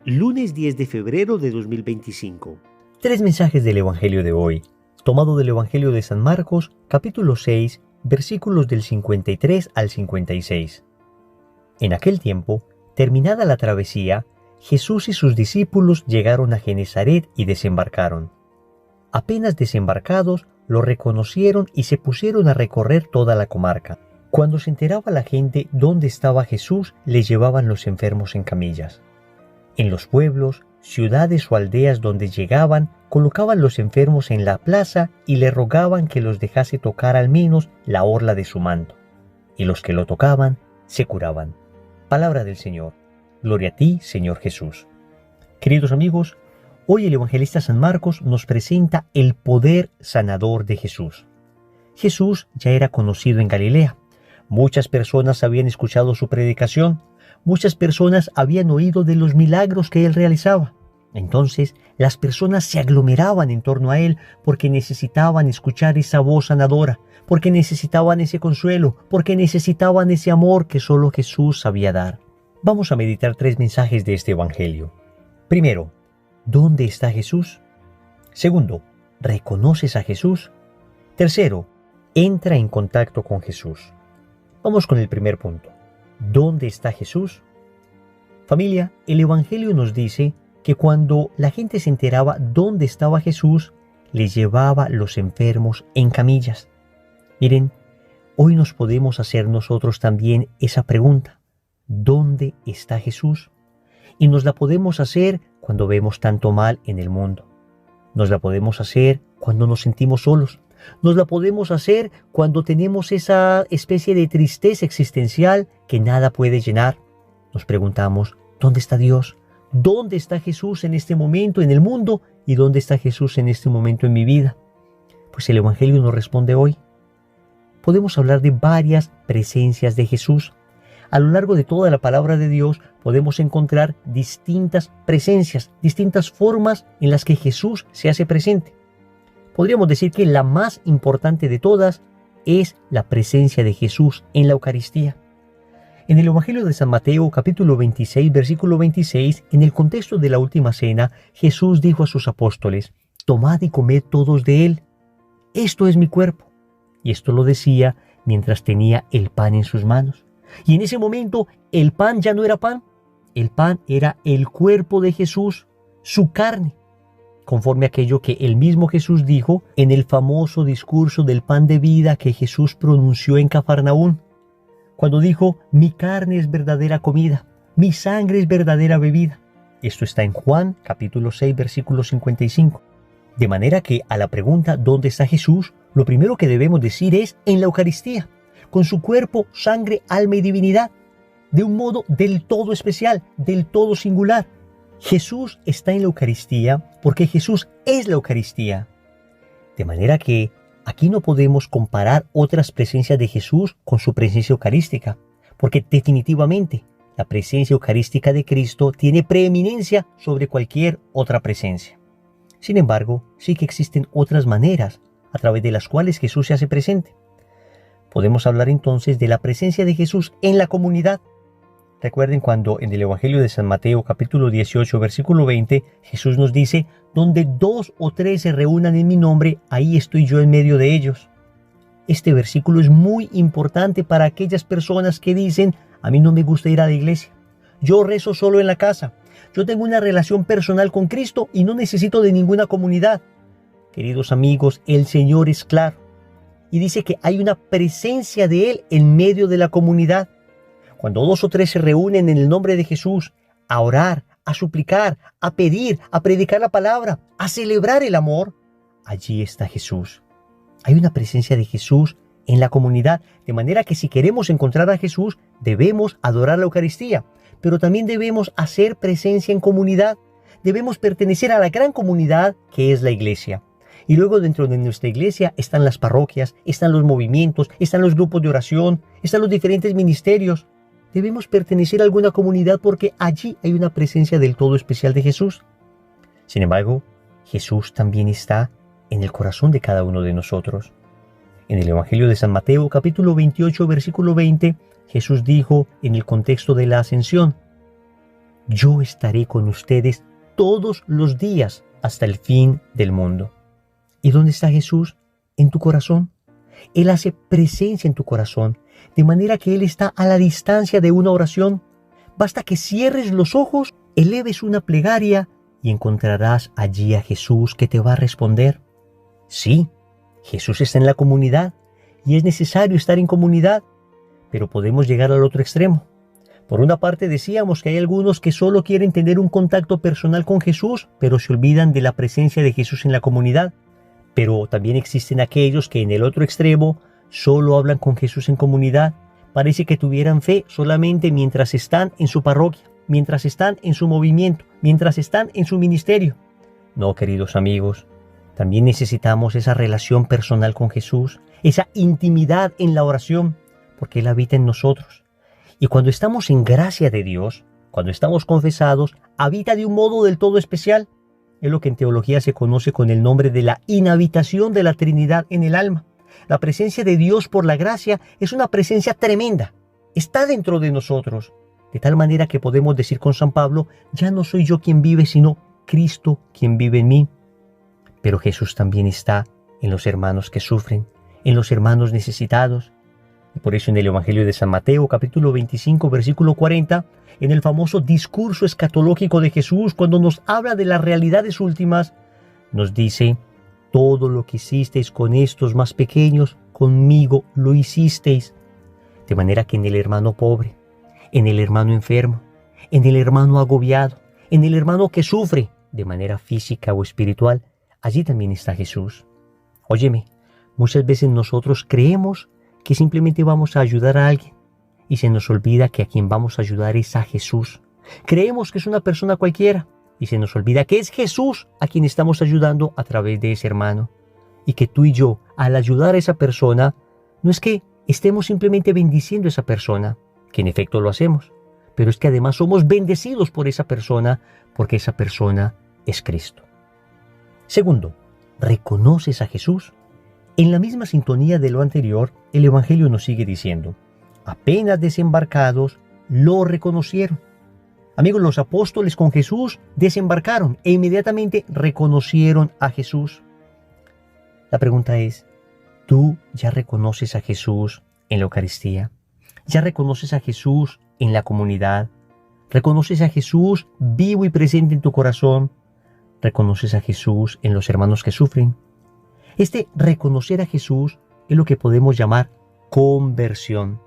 lunes 10 de febrero de 2025. Tres mensajes del Evangelio de hoy, tomado del Evangelio de San Marcos, capítulo 6, versículos del 53 al 56. En aquel tiempo, terminada la travesía, Jesús y sus discípulos llegaron a Genesaret y desembarcaron. Apenas desembarcados, lo reconocieron y se pusieron a recorrer toda la comarca. Cuando se enteraba la gente dónde estaba Jesús, les llevaban los enfermos en camillas. En los pueblos, ciudades o aldeas donde llegaban, colocaban los enfermos en la plaza y le rogaban que los dejase tocar al menos la orla de su manto. Y los que lo tocaban, se curaban. Palabra del Señor. Gloria a ti, Señor Jesús. Queridos amigos, hoy el evangelista San Marcos nos presenta el poder sanador de Jesús. Jesús ya era conocido en Galilea. Muchas personas habían escuchado su predicación. Muchas personas habían oído de los milagros que él realizaba. Entonces, las personas se aglomeraban en torno a él porque necesitaban escuchar esa voz sanadora, porque necesitaban ese consuelo, porque necesitaban ese amor que solo Jesús sabía dar. Vamos a meditar tres mensajes de este evangelio. Primero, ¿dónde está Jesús? Segundo, ¿reconoces a Jesús? Tercero, entra en contacto con Jesús. Vamos con el primer punto. ¿Dónde está Jesús? Familia, el evangelio nos dice que cuando la gente se enteraba dónde estaba Jesús, les llevaba los enfermos en camillas. Miren, hoy nos podemos hacer nosotros también esa pregunta. ¿Dónde está Jesús? Y nos la podemos hacer cuando vemos tanto mal en el mundo. Nos la podemos hacer cuando nos sentimos solos. Nos la podemos hacer cuando tenemos esa especie de tristeza existencial que nada puede llenar. Nos preguntamos, ¿dónde está Dios? ¿Dónde está Jesús en este momento en el mundo? ¿Y dónde está Jesús en este momento en mi vida? Pues el Evangelio nos responde hoy. Podemos hablar de varias presencias de Jesús. A lo largo de toda la palabra de Dios podemos encontrar distintas presencias, distintas formas en las que Jesús se hace presente. Podríamos decir que la más importante de todas es la presencia de Jesús en la Eucaristía. En el Evangelio de San Mateo, capítulo 26, versículo 26, en el contexto de la Última Cena, Jesús dijo a sus apóstoles, «Tomad y comed todos de él. Esto es mi cuerpo». Y esto lo decía mientras tenía el pan en sus manos. Y en ese momento, el pan ya no era pan. El pan era el cuerpo de Jesús, su carne. Conforme a aquello que el mismo Jesús dijo en el famoso discurso del pan de vida que Jesús pronunció en Cafarnaún, cuando dijo, mi carne es verdadera comida, mi sangre es verdadera bebida. Esto está en Juan, capítulo 6, versículo 55. De manera que a la pregunta ¿dónde está Jesús? Lo primero que debemos decir es en la Eucaristía, con su cuerpo, sangre, alma y divinidad, de un modo del todo especial, del todo singular. Jesús está en la Eucaristía porque Jesús es la Eucaristía. De manera que aquí no podemos comparar otras presencias de Jesús con su presencia eucarística, porque definitivamente la presencia eucarística de Cristo tiene preeminencia sobre cualquier otra presencia. Sin embargo, sí que existen otras maneras a través de las cuales Jesús se hace presente. Podemos hablar entonces de la presencia de Jesús en la comunidad. Recuerden cuando en el Evangelio de San Mateo, capítulo 18, versículo 20, Jesús nos dice, donde 2 o 3 se reúnan en mi nombre, ahí estoy yo en medio de ellos. Este versículo es muy importante para aquellas personas que dicen, a mí no me gusta ir a la iglesia, yo rezo solo en la casa, yo tengo una relación personal con Cristo y no necesito de ninguna comunidad. Queridos amigos, el Señor es claro y dice que hay una presencia de Él en medio de la comunidad. Cuando 2 o 3 se reúnen en el nombre de Jesús a orar, a suplicar, a pedir, a predicar la palabra, a celebrar el amor, allí está Jesús. Hay una presencia de Jesús en la comunidad, de manera que si queremos encontrar a Jesús, debemos adorar la Eucaristía, pero también debemos hacer presencia en comunidad. Debemos pertenecer a la gran comunidad que es la iglesia. Y luego dentro de nuestra iglesia están las parroquias, están los movimientos, están los grupos de oración, están los diferentes ministerios. Debemos pertenecer a alguna comunidad porque allí hay una presencia del todo especial de Jesús. Sin embargo, Jesús también está en el corazón de cada uno de nosotros. En el Evangelio de San Mateo, capítulo 28, versículo 20, Jesús dijo en el contexto de la ascensión, yo estaré con ustedes todos los días hasta el fin del mundo. ¿Y dónde está Jesús? En tu corazón. Él hace presencia en tu corazón, de manera que Él está a la distancia de una oración. Basta que cierres los ojos, eleves una plegaria y encontrarás allí a Jesús que te va a responder. Sí, Jesús está en la comunidad y es necesario estar en comunidad, pero podemos llegar al otro extremo. Por una parte decíamos que hay algunos que solo quieren tener un contacto personal con Jesús, pero se olvidan de la presencia de Jesús en la comunidad. Pero también existen aquellos que en el otro extremo solo hablan con Jesús en comunidad. Parece que tuvieran fe solamente mientras están en su parroquia, mientras están en su movimiento, mientras están en su ministerio. No, queridos amigos, también necesitamos esa relación personal con Jesús, esa intimidad en la oración, porque Él habita en nosotros. Y cuando estamos en gracia de Dios, cuando estamos confesados, habita de un modo del todo especial. Es lo que en teología se conoce con el nombre de la inhabitación de la Trinidad en el alma. La presencia de Dios por la gracia es una presencia tremenda. Está dentro de nosotros, de tal manera que podemos decir con San Pablo, ya no soy yo quien vive, sino Cristo quien vive en mí. Pero Jesús también está en los hermanos que sufren, en los hermanos necesitados. Y por eso en el Evangelio de San Mateo, capítulo 25, versículo 40, en el famoso discurso escatológico de Jesús, cuando nos habla de las realidades últimas, nos dice, todo lo que hicisteis con estos más pequeños, conmigo lo hicisteis. De manera que en el hermano pobre, en el hermano enfermo, en el hermano agobiado, en el hermano que sufre de manera física o espiritual, allí también está Jesús. Óyeme, muchas veces nosotros creemos que simplemente vamos a ayudar a alguien y se nos olvida que a quien vamos a ayudar es a Jesús. Creemos que es una persona cualquiera y se nos olvida que es Jesús a quien estamos ayudando a través de ese hermano. Y que tú y yo, al ayudar a esa persona, no es que estemos simplemente bendiciendo a esa persona, que en efecto lo hacemos, pero es que además somos bendecidos por esa persona, porque esa persona es Cristo. Segundo, ¿reconoces a Jesús? En la misma sintonía de lo anterior, el Evangelio nos sigue diciendo, apenas desembarcados, lo reconocieron. Amigos, los apóstoles con Jesús desembarcaron e inmediatamente reconocieron a Jesús. La pregunta es, ¿tú ya reconoces a Jesús en la Eucaristía? ¿Ya reconoces a Jesús en la comunidad? ¿Reconoces a Jesús vivo y presente en tu corazón? ¿Reconoces a Jesús en los hermanos que sufren? Este reconocer a Jesús es lo que podemos llamar conversión.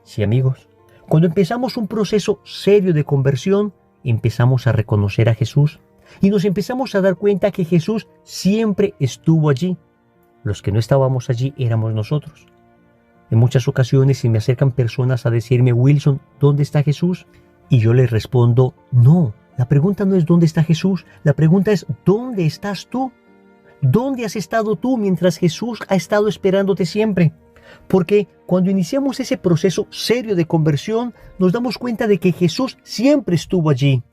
Sí, amigos, cuando empezamos un proceso serio de conversión, empezamos a reconocer a Jesús y nos empezamos a dar cuenta que Jesús siempre estuvo allí. Los que no estábamos allí éramos nosotros. En muchas ocasiones se me acercan personas a decirme, Wilson, ¿dónde está Jesús? Y yo les respondo, no, la pregunta no es ¿dónde está Jesús? La pregunta es ¿dónde estás tú? ¿Dónde has estado tú mientras Jesús ha estado esperándote siempre? Porque cuando iniciamos ese proceso serio de conversión, nos damos cuenta de que Jesús siempre estuvo allí,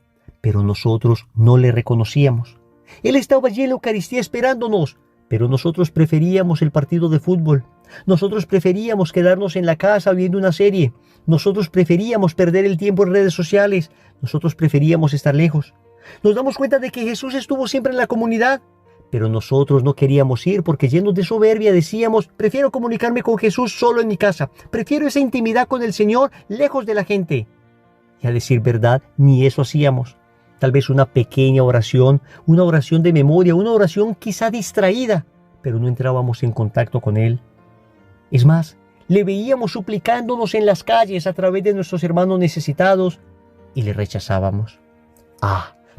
pero nosotros no le reconocíamos. Él estaba allí en la Eucaristía esperándonos, pero nosotros preferíamos el partido de fútbol. Nosotros preferíamos quedarnos en la casa viendo una serie. Nosotros preferíamos perder el tiempo en redes sociales. Nosotros preferíamos estar lejos. Nos damos cuenta de que Jesús estuvo siempre en la comunidad, pero nosotros no queríamos ir porque llenos de soberbia decíamos, prefiero comunicarme con Jesús solo en mi casa. Prefiero esa intimidad con el Señor lejos de la gente. Y a decir verdad, ni eso hacíamos. Tal vez una pequeña oración, una oración de memoria, una oración quizá distraída, pero no entrábamos en contacto con Él. Es más, le veíamos suplicándonos en las calles a través de nuestros hermanos necesitados y le rechazábamos.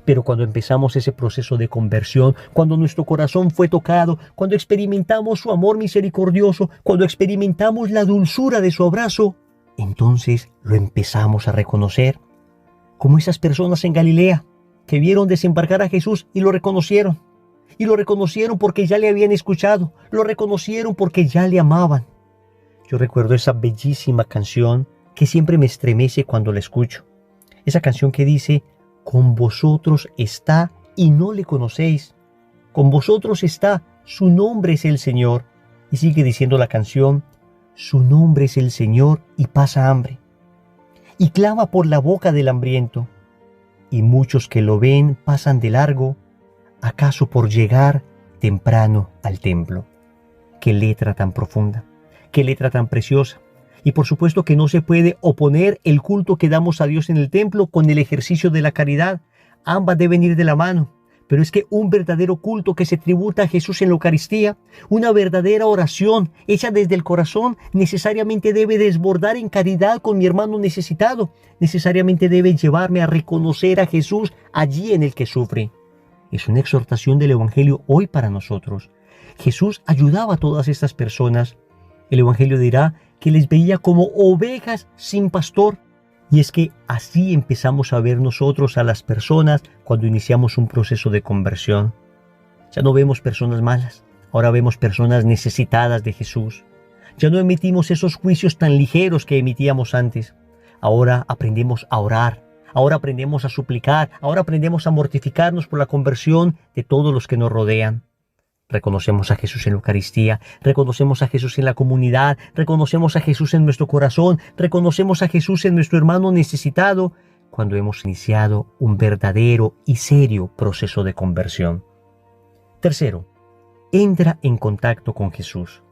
Pero cuando empezamos ese proceso de conversión, cuando nuestro corazón fue tocado, cuando experimentamos su amor misericordioso, cuando experimentamos la dulzura de su abrazo, entonces lo empezamos a reconocer, como esas personas en Galilea que vieron desembarcar a Jesús y lo reconocieron. Y lo reconocieron porque ya le habían escuchado, lo reconocieron porque ya le amaban. Yo recuerdo esa bellísima canción que siempre me estremece cuando la escucho. Esa canción que dice, con vosotros está y no le conocéis. Con vosotros está, su nombre es el Señor. Y sigue diciendo la canción, su nombre es el Señor y pasa hambre. Y clama por la boca del hambriento. y muchos que lo ven pasan de largo, acaso por llegar temprano al templo. Qué letra tan profunda, qué letra tan preciosa. Y por supuesto que no se puede oponer el culto que damos a Dios en el templo con el ejercicio de la caridad. Ambas deben ir de la mano. Pero es que un verdadero culto que se tributa a Jesús en la Eucaristía, una verdadera oración hecha desde el corazón, necesariamente debe desbordar en caridad con mi hermano necesitado. Necesariamente debe llevarme a reconocer a Jesús allí en el que sufre. Es una exhortación del Evangelio hoy para nosotros. Jesús ayudaba a todas estas personas. El Evangelio dirá que les veía como ovejas sin pastor. Y es que así empezamos a ver nosotros a las personas cuando iniciamos un proceso de conversión. Ya no vemos personas malas, ahora vemos personas necesitadas de Jesús. Ya no emitimos esos juicios tan ligeros que emitíamos antes. Ahora aprendemos a orar, ahora aprendemos a suplicar, ahora aprendemos a mortificarnos por la conversión de todos los que nos rodean. Reconocemos a Jesús en la Eucaristía, reconocemos a Jesús en la comunidad, reconocemos a Jesús en nuestro corazón, reconocemos a Jesús en nuestro hermano necesitado, cuando hemos iniciado un verdadero y serio proceso de conversión. Tercero, entra en contacto con Jesús.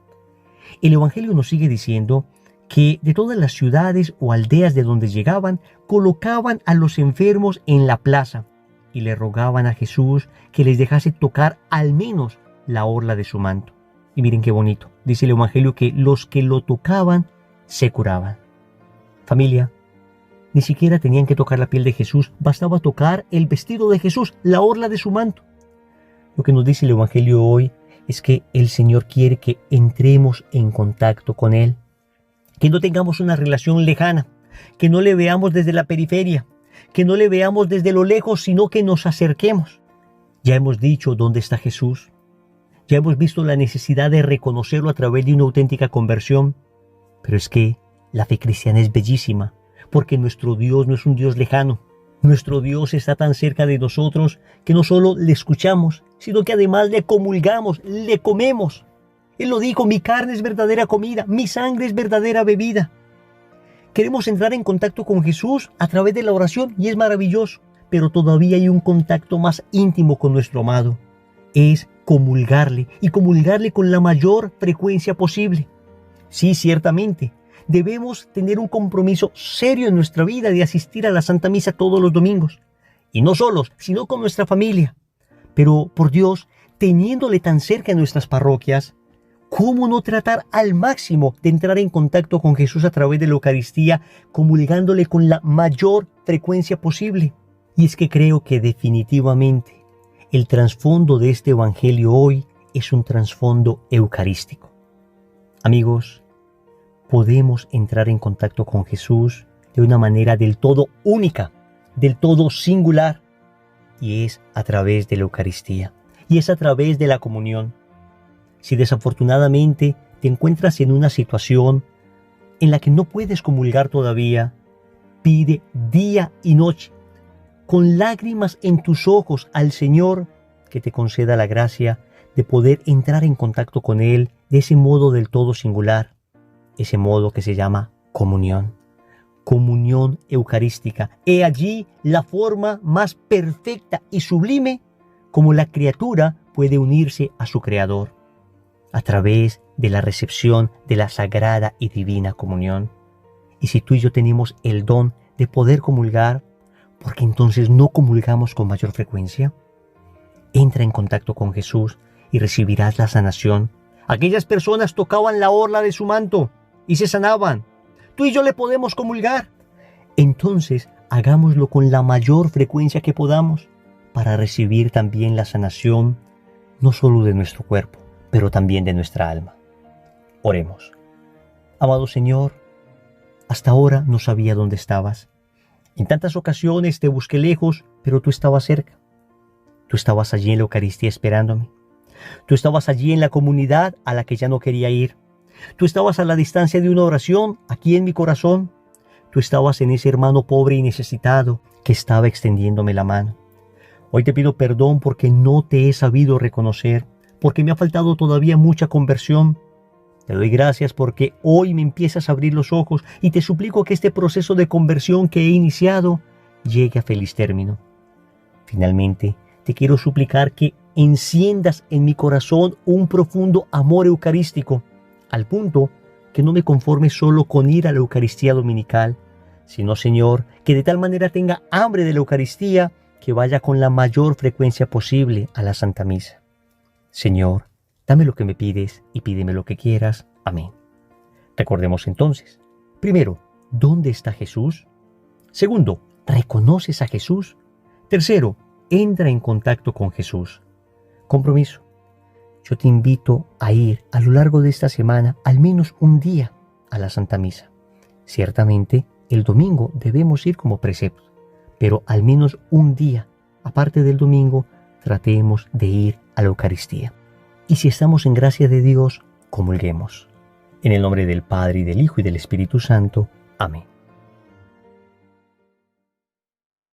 El Evangelio nos sigue diciendo que de todas las ciudades o aldeas de donde llegaban, colocaban a los enfermos en la plaza y le rogaban a Jesús que les dejase tocar al menos la orla de su manto. Y miren qué bonito, dice el Evangelio que los que lo tocaban se curaban. Familia, ni siquiera tenían que tocar la piel de Jesús, bastaba tocar el vestido de Jesús, la orla de su manto. Lo que nos dice el Evangelio hoy es que el Señor quiere que entremos en contacto con Él, que no tengamos una relación lejana, que no le veamos desde la periferia, que no le veamos desde lo lejos, sino que nos acerquemos. Ya hemos dicho dónde está Jesús. Ya hemos visto la necesidad de reconocerlo a través de una auténtica conversión. Pero es que la fe cristiana es bellísima, porque nuestro Dios no es un Dios lejano. Nuestro Dios está tan cerca de nosotros que no solo le escuchamos, sino que además le comulgamos, le comemos. Él lo dijo, mi carne es verdadera comida, mi sangre es verdadera bebida. Queremos entrar en contacto con Jesús a través de la oración y es maravilloso, pero todavía hay un contacto más íntimo con nuestro amado. Es comulgarle y comulgarle con la mayor frecuencia posible. Sí, ciertamente, debemos tener un compromiso serio en nuestra vida de asistir a la Santa Misa todos los domingos. Y no solos, sino con nuestra familia. Pero, por Dios, teniéndole tan cerca en nuestras parroquias, ¿cómo no tratar al máximo de entrar en contacto con Jesús a través de la Eucaristía, comulgándole con la mayor frecuencia posible? Y es que creo que definitivamente el trasfondo de este Evangelio hoy es un trasfondo eucarístico. Amigos, podemos entrar en contacto con Jesús de una manera del todo única, del todo singular, y es a través de la Eucaristía, y es a través de la comunión. Si desafortunadamente te encuentras en una situación en la que no puedes comulgar todavía, pide día y noche, con lágrimas en tus ojos al Señor, que te conceda la gracia de poder entrar en contacto con Él de ese modo del todo singular, ese modo que se llama comunión. Comunión eucarística. He allí la forma más perfecta y sublime como la criatura puede unirse a su Creador, a través de la recepción de la sagrada y divina comunión. Y si tú y yo tenemos el don de poder comulgar, ¿por qué entonces no comulgamos con mayor frecuencia? Entra en contacto con Jesús y recibirás la sanación. Aquellas personas tocaban la orla de su manto y se sanaban. Tú y yo le podemos comulgar. Entonces, hagámoslo con la mayor frecuencia que podamos para recibir también la sanación, no solo de nuestro cuerpo, pero también de nuestra alma. Oremos. Amado Señor, hasta ahora no sabía dónde estabas. En tantas ocasiones te busqué lejos, pero tú estabas cerca. Tú estabas allí en la Eucaristía esperándome. Tú estabas allí en la comunidad a la que ya no quería ir. Tú estabas a la distancia de una oración, aquí en mi corazón. Tú estabas en ese hermano pobre y necesitado que estaba extendiéndome la mano. Hoy te pido perdón porque no te he sabido reconocer, porque me ha faltado todavía mucha conversión. Te doy gracias porque hoy me empiezas a abrir los ojos y te suplico que este proceso de conversión que he iniciado llegue a feliz término. Finalmente, te quiero suplicar que enciendas en mi corazón un profundo amor eucarístico, al punto que no me conforme solo con ir a la Eucaristía dominical, sino, Señor, que de tal manera tenga hambre de la Eucaristía que vaya con la mayor frecuencia posible a la Santa Misa. Señor, dame lo que me pides y pídeme lo que quieras. Amén. Recordemos entonces, primero, ¿dónde está Jesús? Segundo, ¿reconoces a Jesús? Tercero, entra en contacto con Jesús. Compromiso. Yo te invito a ir a lo largo de esta semana al menos un día a la Santa Misa. Ciertamente, el domingo debemos ir como precepto, pero al menos un día, aparte del domingo, tratemos de ir a la Eucaristía. Y si estamos en gracia de Dios, comulguemos. En el nombre del Padre, y del Hijo, y del Espíritu Santo. Amén.